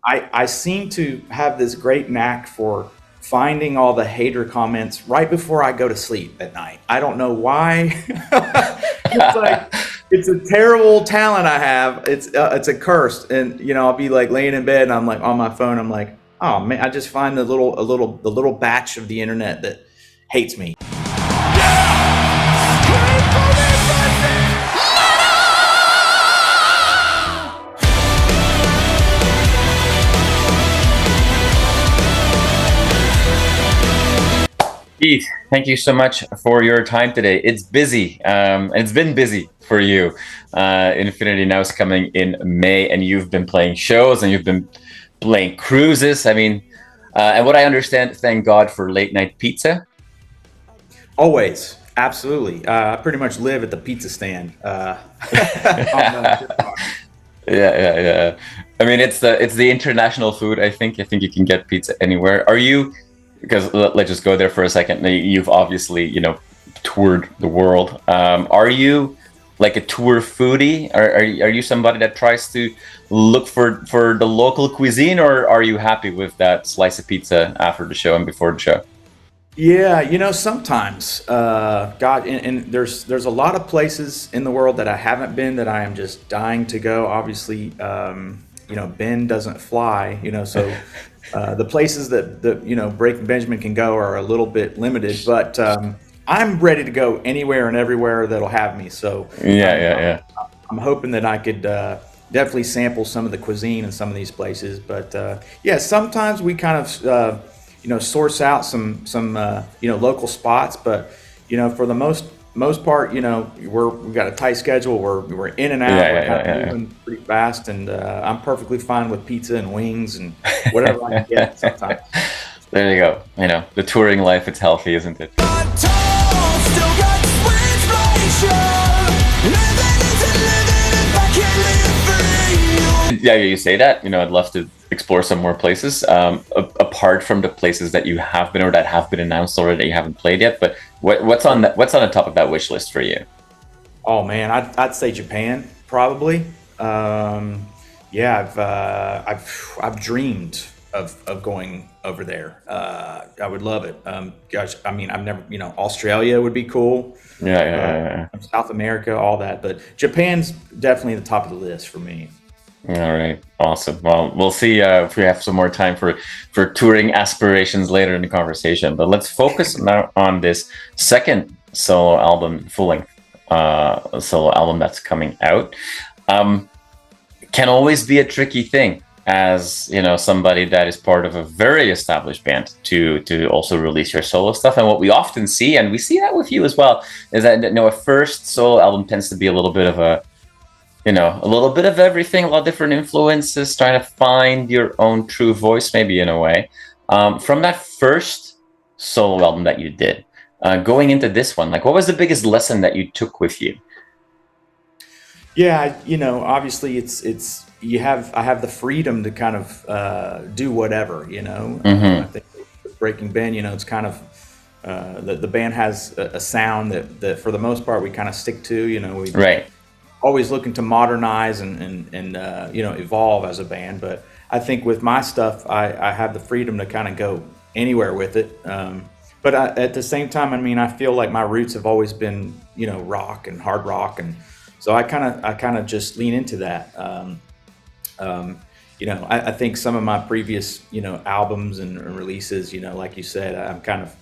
I seem to have this great knack for finding all the hater comments right before I go to sleep at night. I don't know why. It's like it's a terrible talent I have. It's a curse, and I'll be like laying in bed and I'm like on my phone. I'm like, oh man, I just find the little batch of the internet that hates me. Keith, thank you so much for your time today. It's busy, and it's been busy for you. Infinity Now is coming in May, and you've been playing shows and you've been playing cruises. I mean, and what I understand, thank God for late night pizza. Always, absolutely. I pretty much live at the pizza stand. Yeah. I mean, it's the international food. I think you can get pizza anywhere. Are you? Because let's just go there for a second. You've obviously, toured the world. Are you like a tour foodie? Are you somebody that tries to look for the local cuisine, or are you happy with that slice of pizza after the show and before the show? Yeah, sometimes, God, and there's a lot of places in the world that I haven't been that I am just dying to go. Obviously, Ben doesn't fly, so the places that Breaking Benjamin can go are a little bit limited, but I'm ready to go anywhere and everywhere that'll have me. So Yeah, I'm yeah, I'm, yeah. I'm hoping that I could definitely sample some of the cuisine in some of these places. But yeah, sometimes we kind of source out some local spots, but for the most part, we've got a tight schedule. We're in and Yeah, out. We're yeah, kind yeah, of yeah, moving pretty fast, and I'm perfectly fine with pizza and wings and whatever I can get yeah. sometimes. There you go. The touring life, it's healthy, isn't it? Yeah, you say that. I'd love to explore some more places. Apart from the places that you have been or that have been announced already that you haven't played yet. But what's on the top of that wish list for you? Oh man, I'd say Japan probably. Um, yeah, I've dreamed of going over there. I would love it. Gosh, I mean, I've never, Australia would be cool. Yeah, Uh, yeah, South America, all that, but Japan's definitely the top of the list for me. yeah. All right, awesome. Well, we'll see if we have some more time for touring aspirations later in the conversation. But let's focus now on this second solo album, full length solo album that's coming out. Um, can always be a tricky thing as somebody that is part of a very established band to also release your solo stuff. And what we often see, and we see that with you as well, is that a first solo album tends to be a little bit of a little bit of everything, a lot of different influences, trying to find your own true voice, maybe in a way. From that first solo album that you did, going into this one, like what was the biggest lesson that you took with you? Yeah, obviously I have the freedom to kind of do whatever. I Hmm. think with Breaking Ben, it's kind of the band has a sound that for the most part we kind of stick to. We Right. always looking to modernize and evolve as a band. But I think with my stuff, I have the freedom to kind of go anywhere with it. But at the same time, I mean, I feel like my roots have always been rock and hard rock, and so I kind of just lean into that. I think some of my previous albums and releases, like you said, I'm kind of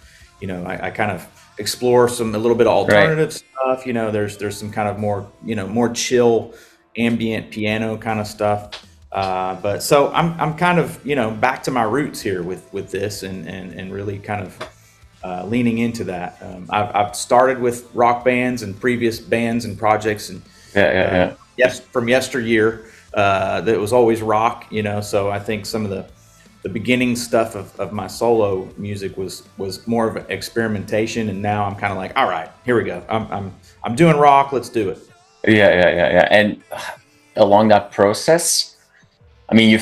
I kind of explore a little bit of Right. alternative stuff. There's some kind of more more chill ambient piano kind of stuff. But so I'm kind of back to my roots here with this and really kind of leaning into that. I've started with rock bands and previous bands and projects and Yeah, yeah, yeah. yes, from yesteryear, that was always rock. So I think some of the beginning stuff of my solo music was more of an experimentation, and now I'm kind of like, all right, here we go. I'm doing rock. Let's do it. Yeah, yeah, yeah, yeah. And along that process, I mean, you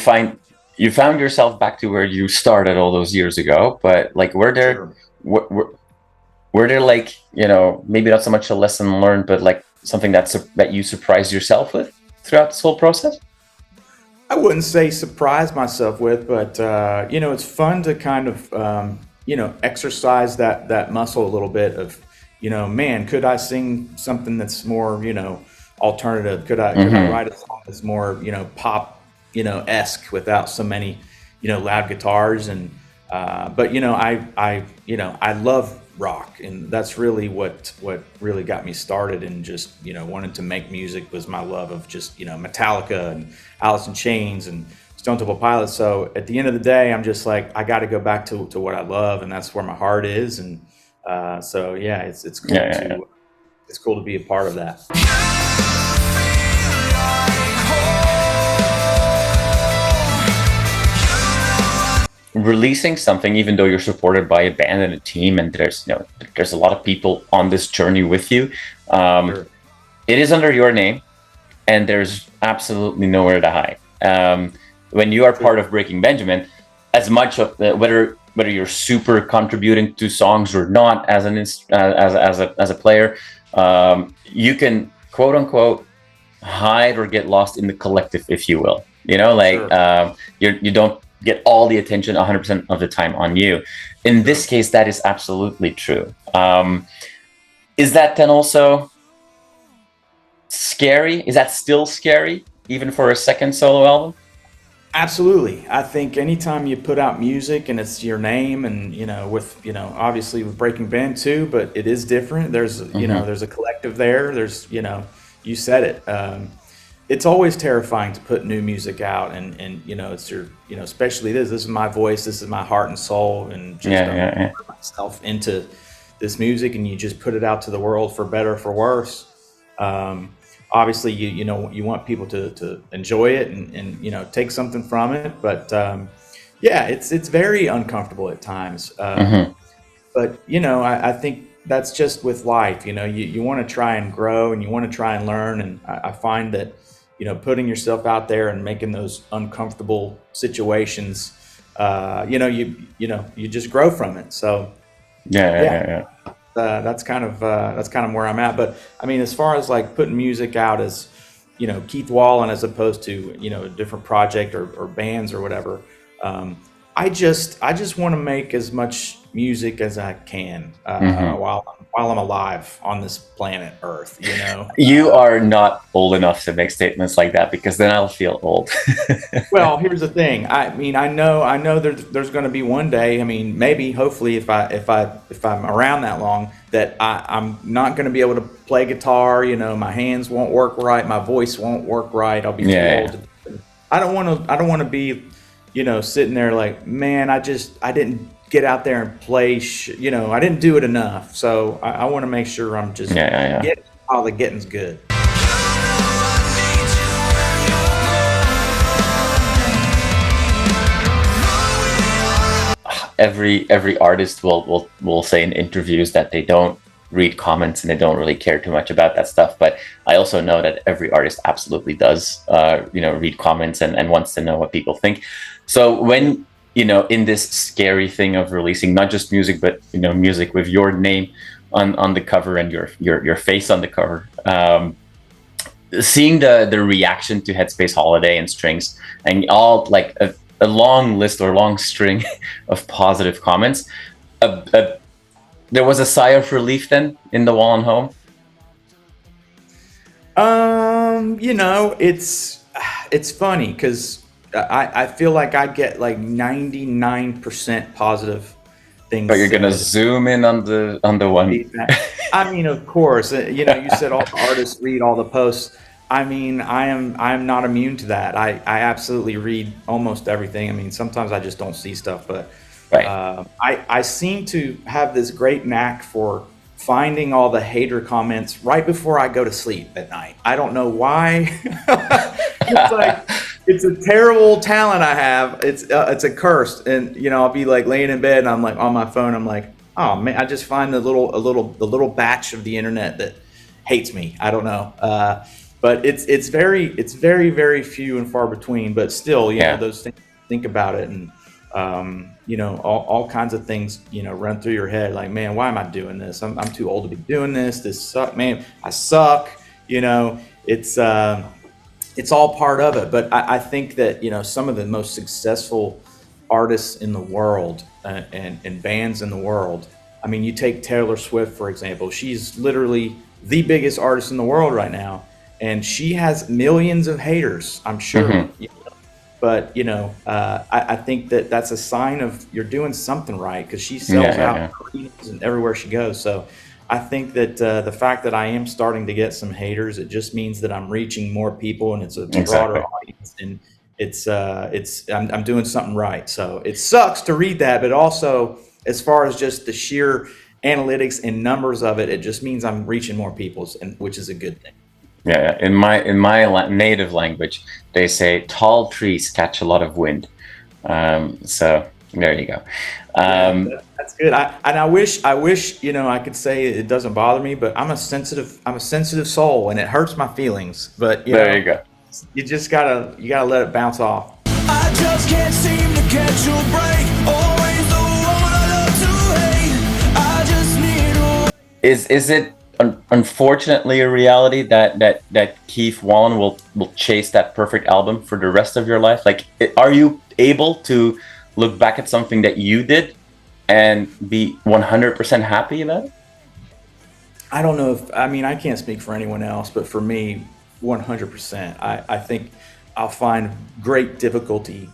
found yourself back to where you started all those years ago. But like, Sure. were, were there like maybe not so much a lesson learned, but like something that you surprised yourself with throughout this whole process? I wouldn't say surprise myself with, but it's fun to kind of exercise that muscle a little bit of, man, could I sing something that's more, alternative? Could I Hmm. write a song that's more, pop, esque without so many, loud guitars and but I love rock, and that's really what really got me started, and just wanted to make music was my love of just Metallica and Alice in Chains and Stone Temple Pilots. So at the end of the day, I'm just like, I got to go back to what I love, and that's where my heart is. And so yeah, it's Yeah, cool yeah, to be a part of that. releasing something, even though you're supported by a band and a team, and there's a lot of people on this journey with you. Um, Sure. it is under your name, and there's absolutely nowhere to hide. When you are part of Breaking Benjamin, as much of whether you're super contributing to songs or not as a player, you can quote unquote hide or get lost in the collective, if you will. Sure. You don't get all the attention 100% of the time on you. In this case, that is absolutely true. Is that then also scary? Is that still scary, even for a second solo album? Absolutely. I think anytime you put out music and it's your name, and with obviously with Breaking Band too, but it is different. There's Hmm. there's a collective there. There's you said it. It's always terrifying to put new music out, and it's your especially this is my voice, this is my heart and soul, and just Yeah, yeah, yeah. pour myself into this music, and you just put it out to the world for better or for worse. um, Obviously you want people to enjoy it, and take something from it, but yeah, it's very uncomfortable at times. Hmm. But I think that's just with life. You want to try and grow, and you want to try and learn, and I find that putting yourself out there and making those uncomfortable situations, you just grow from it. So Yeah, yeah, yeah, yeah, yeah. that's kind of where I'm at. But I mean, as far as like putting music out as Keith Wallen, as opposed to a different project, or bands or whatever, um, I just want to make as much music as I can Hmm. while I'm alive on this planet Earth. You are not old enough to make statements like that, because then I'll feel old. Well, here's the thing. I mean, I know there's going to be one day. I mean, maybe, hopefully, if I'm around that long, that I'm not going to be able to play guitar. My hands won't work right. My voice won't work right. I'll be too old Yeah, to. I don't want to. I don't want to be, sitting there like, man, I didn't get out there and play. I didn't do it enough. So I want to make sure I'm yeah, just yeah, yeah. getting while the getting's good. Every artist will say in interviews that they don't read comments and they don't really care too much about that stuff. But I also know that every artist absolutely does, read comments and wants to know what people think. So when in this scary thing of releasing not just music, but music with your name on the cover and your face on the cover, seeing the reaction to Headspace Holiday and Strings, and all like a long list or long string of positive comments, there was a sigh of relief then in the Wallen home. It's funny because I feel like I get like 99% positive But things you're gonna said. zoom in on the one. Feedback. I mean, of course, you said all the artists read all the posts. I mean, I am not immune to that. I absolutely read almost everything. I mean, sometimes I just don't see stuff, but Right. I seem to have this great knack for finding all the hater comments right before I go to sleep at night. I don't know why. It's like it's a terrible talent I have. It's a curse, and I'll be like laying in bed, and I'm like on my phone. I'm like, oh man, I just find the little batch of the internet that hates me. I don't know. But it's very very few and far between. But still, Yeah. those things. Think about it, and all kinds of things run through your head. Like, man, why am I doing this? I'm too old to be doing this. This suck, man. I suck. It's it's all part of it. But I think that, you know, some of the most successful artists in the world, and bands in the world. I mean, you take Taylor Swift, for example. She's literally the biggest artist in the world right now, and she has millions of haters, I'm sure. Mm-hmm. But, you know, I think that that's a sign of you're doing something right, because she Yeah, sells yeah, out yeah. arenas and everywhere she goes. So I think that the fact that I am starting to get some haters, it just means that I'm reaching more people, and it's a broader Exactly. audience, and I'm doing something right. So it sucks to read that, but also, as far as just the sheer analytics and numbers of it, it just means I'm reaching more people, and which is a good thing. Yeah, yeah. In my native language, they say tall trees catch a lot of wind. So there you go. Yeah, Um, that's good. I wish, you know, I could say it doesn't bother me, but I'm a sensitive soul, and it hurts my feelings. But, you there know, you go. you gotta let it bounce off. I just can't seem to catch your break. Always the one I love to hate. I just need a Is it unfortunately a reality that Keith Wallen will chase that perfect album for the rest of your life? Like, are you able to look back at something that you did and be 100% happy about it? I don't know if, I mean, I can't speak for anyone else, but for me, 100%. I think I'll find great difficulty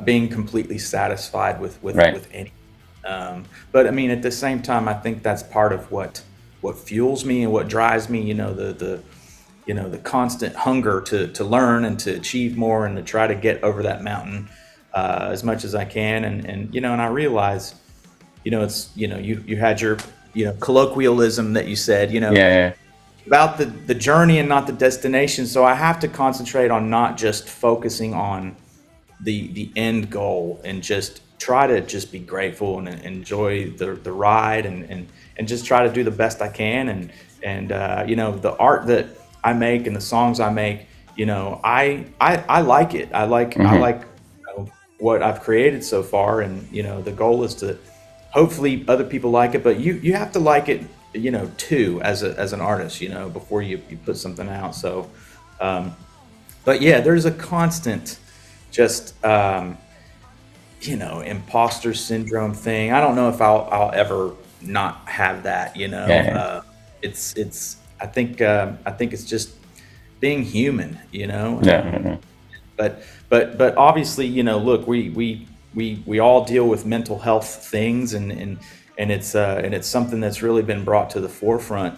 being completely satisfied Right. with any. But I mean, at the same time, I think that's part of what fuels me and what drives me. You know, the constant hunger to learn and to achieve more and to try to get over that mountain as much as I can. And you know, and I realize, you know, it's, you know, you had your, you know, colloquialism that you said, you know, Yeah, yeah. about the journey and not the destination. So I have to concentrate on not just focusing on the end goal, and just try to just be grateful and enjoy the ride, and just try to do the best I can. And you know, the art that I make and the songs I make, you know, I like it. I Hmm. like, you know, what I've created so far. And you know, the goal is to hopefully other people like it, but you have to like it, you know, too, as an artist, you know, before you put something out. So but yeah, there's a constant just you know, imposter syndrome thing. I don't know if I'll ever not have that, you know. Yeah, yeah. It's I think it's just being human, you know. Yeah, yeah, yeah. But obviously, you know, look, we all deal with mental health things, and it's something that's really been brought to the forefront,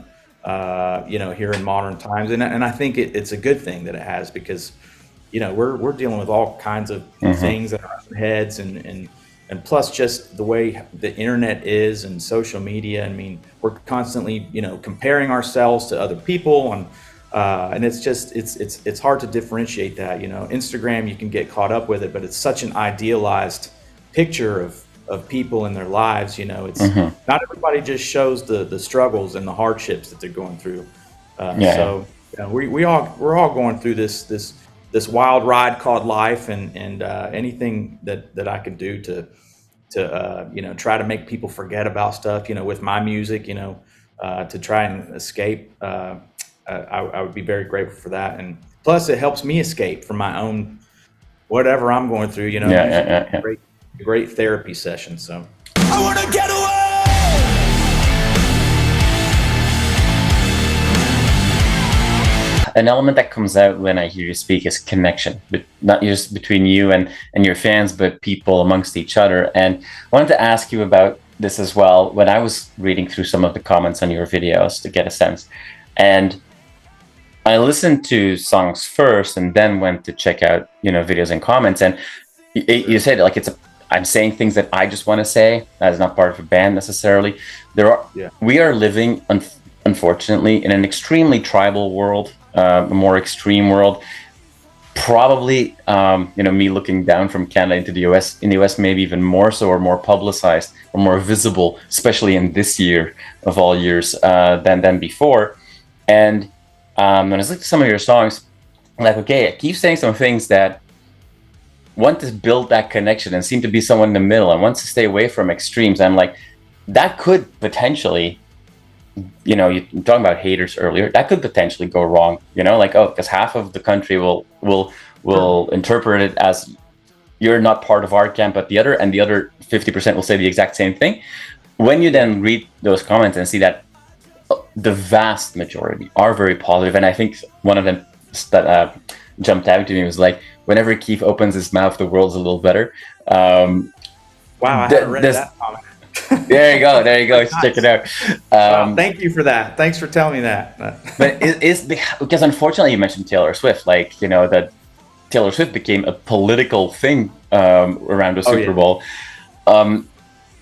you know, here in modern times. And I think it's a good thing that it has, because you know, we're dealing with all kinds of Hmm. things in our heads, and plus just the way the internet is and social media. I mean, we're constantly, you know, comparing ourselves to other people, and it's just it's hard to differentiate that. You know, Instagram, you can get caught up with it, but it's such an idealized picture of people in their lives. You know, it's Hmm. not everybody just shows the struggles and the hardships that they're going through. Yeah, yeah. So you know, we're all going through this wild ride called life, and anything that I could do to you know, try to make people forget about stuff, you know, with my music, you know, to try and escape. I would be very grateful for that, and plus it helps me escape from my own whatever I'm going through. You know, Yeah, yeah, music is yeah, yeah. a great therapy session. So I wanna get away. An element that comes out when I hear you speak is connection, but not just between you and your fans, but people amongst each other. And I wanted to ask you about this as well. When I was reading through some of the comments on your videos to get a sense, and I listened to songs first and then went to check out, you know, videos and comments. And you said like I'm saying things that I just want to say. That is not part of a band necessarily. yeah, We are living, unfortunately, in an extremely tribal world, a more extreme world. Probably, you know, me looking down from Canada into the US, in the US, maybe even more so, or more publicized, or more visible, especially in this year of all years, than before. And when I was listening to some of your songs, I'm like, okay, I keep saying some things that want to build that connection and seem to be someone in the middle and wants to stay away from extremes. I'm like, that could potentially you're talking about haters earlier. That could potentially go wrong. Like, oh, because half of the country will interpret it as you're not part of our camp, but the other 50% will say the exact same thing. When you then read those comments and see that the vast majority are very positive, and I think one of them that jumped out to me was like, whenever Keith opens his mouth, the world's a little better. Wow, I haven't read that comment. There you go. Nice. Check it out. Wow, thank you for that. Thanks for telling me that. But because unfortunately you mentioned Taylor Swift, like, that Taylor Swift became a political thing around the Super Bowl.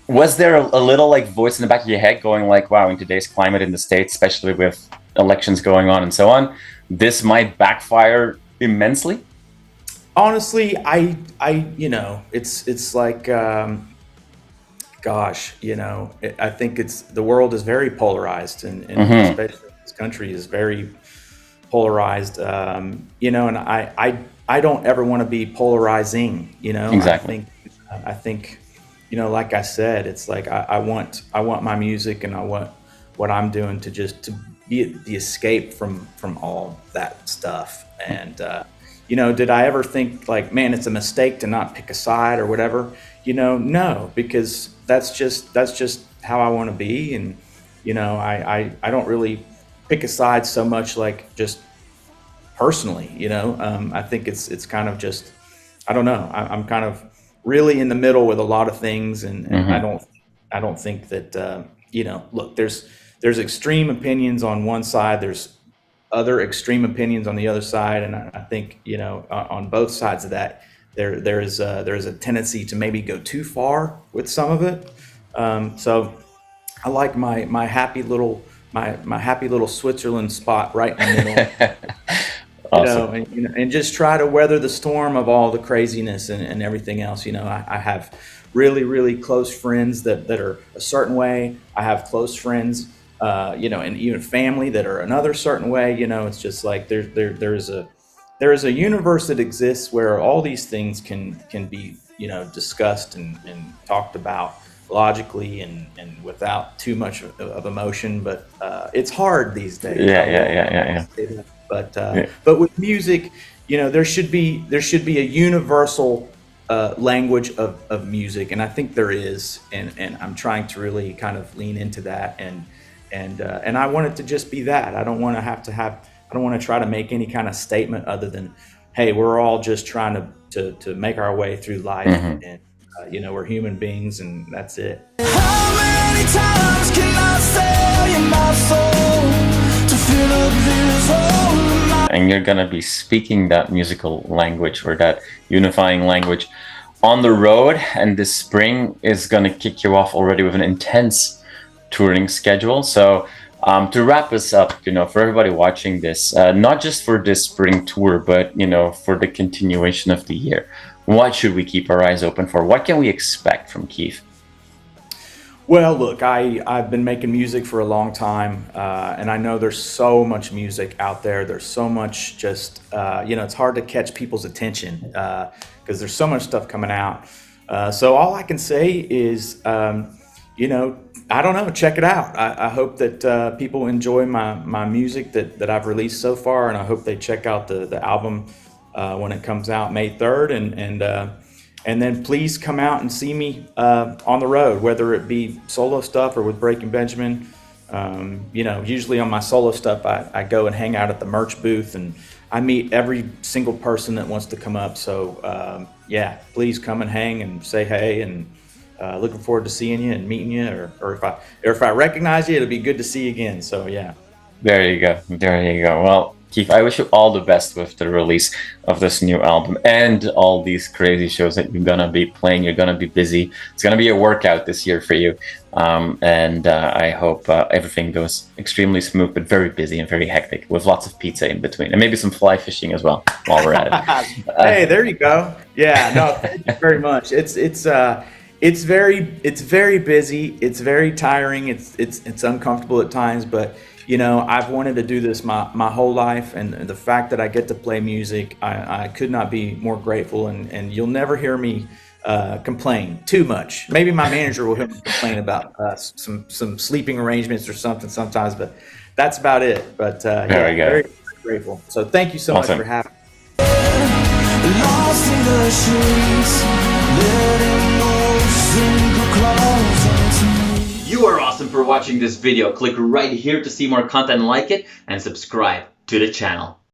Was there a little like voice in the back of your head going like, wow, in today's climate in the States, especially with elections going on and so on, this might backfire immensely? Honestly, I it's like, gosh, I think the world is very polarized, and especially this country is very polarized, and I don't ever want to be polarizing, Exactly. I think, like I said, it's like, I want my music, and I want what I'm doing to be the escape from all that stuff. And, did I ever think like, man, it's a mistake to not pick a side or whatever? No, because that's just how I want to be. And, I don't really pick a side so much, like just personally, I think it's kind of just, I don't know. I'm kind of really in the middle with a lot of things. And I don't think that, look, there's extreme opinions on one side. There's other extreme opinions on the other side. And I think, on both sides of that, there is a tendency to maybe go too far with some of it. So I like my happy little Switzerland spot right in the middle. Awesome. And just try to weather the storm of all the craziness and everything else. I have really, really close friends that are a certain way. I have close friends, and even family that are another certain way. It's just like there is a universe that exists where all these things can be, discussed and talked about logically and without too much of emotion. But it's hard these days. Yeah. But with music, there should be a universal language of music, and I think there is, and I'm trying to really kind of lean into that, and I want it to just be that. I don't want to try to make any kind of statement other than, hey, we're all just trying to make our way through life, and we're human beings, and that's it. How many times can I say in my soul to fill up this hole in my... And you're gonna be speaking that musical language, or that unifying language, on the road, and this spring is gonna kick you off already with an intense touring schedule. So to wrap us up, for everybody watching this, not just for this spring tour, but for the continuation of the year, what should we keep our eyes open for? What can we expect from Keith? Well, look, I've been making music for a long time, and I know there's so much music out there. There's so much just, it's hard to catch people's attention because there's so much stuff coming out. So all I can say is, I don't know, check it out. I hope that people enjoy my music that I've released so far, and I hope they check out the album when it comes out May 3rd, and then please come out and see me on the road, whether it be solo stuff or with Breaking Benjamin. Usually on my solo stuff, I go and hang out at the merch booth, and I meet every single person that wants to come up. So please come and hang and say hey, and looking forward to seeing you and meeting you, or if I recognize you, it'll be good to see you again. So yeah. There you go. Well, Keith, I wish you all the best with the release of this new album and all these crazy shows that you're gonna be playing. You're gonna be busy. It's gonna be a workout this year for you, and I hope everything goes extremely smooth, but very busy and very hectic, with lots of pizza in between, and maybe some fly fishing as well while we're at it. Hey, there you go. Yeah, no, thank you very much. It's very busy. It's very tiring. It's uncomfortable at times, but you know, I've wanted to do this my whole life, and the fact that I get to play music, I could not be more grateful. And you'll never hear me complain too much. Maybe my manager will hear me complain about some sleeping arrangements or something sometimes, but that's about it. But Very good. very grateful. So thank you so Awesome. much for having me. Lost in the sheets, letting those single close into me. You are awesome for watching this video. Click right here to see more content like it and subscribe to the channel.